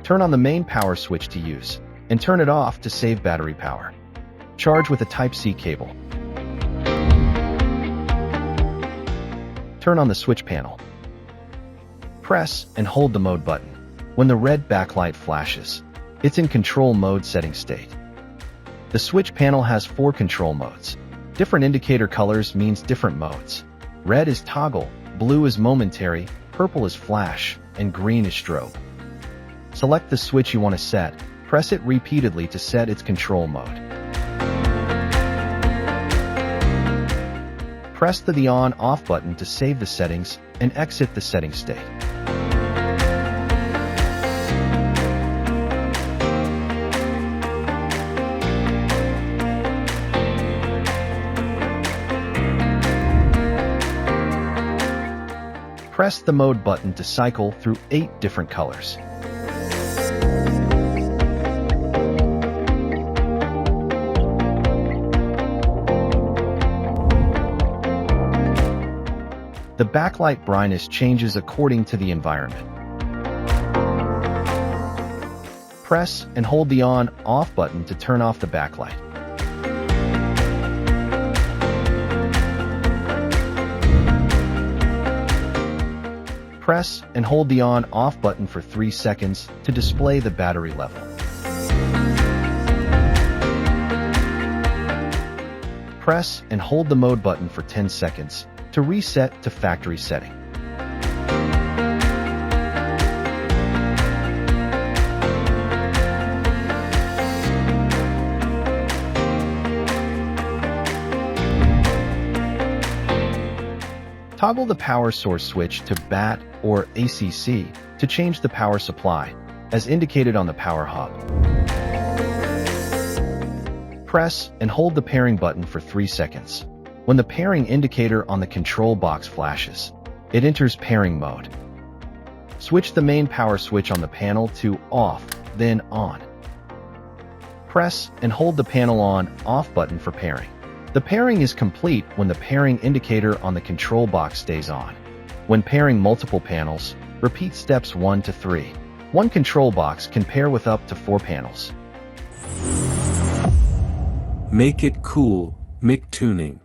Turn on the main power switch to use, and turn it off to save battery power. Charge with a Type-C cable. Turn on the switch panel. Press and hold the mode button. When the red backlight flashes, it's in control mode setting state. The switch panel has 4 control modes. Different indicator colors means different modes. Red is toggle, blue is momentary, purple is flash, and green is strobe. Select the switch you want to set. Press it repeatedly to set its control mode. Press the on/off button to save the settings and exit the setting state. Press the mode button to cycle through 8 different colors. The backlight brightness changes according to the environment. Press and hold the on/off button to turn off the backlight. Press and hold the on/off button for 3 seconds to display the battery level. Press and hold the mode button for 10 seconds to reset to factory setting. Toggle the power source switch to BAT or ACC to change the power supply, as indicated on the power hub. Press and hold the pairing button for 3 seconds. When the pairing indicator on the control box flashes, it enters pairing mode. Switch the main power switch on the panel to off, then on. Press and hold the panel on/off button for pairing. The pairing is complete when the pairing indicator on the control box stays on. When pairing multiple panels, repeat steps 1 to 3. One control box can pair with up to 4 panels. Make it cool, MICTUNING.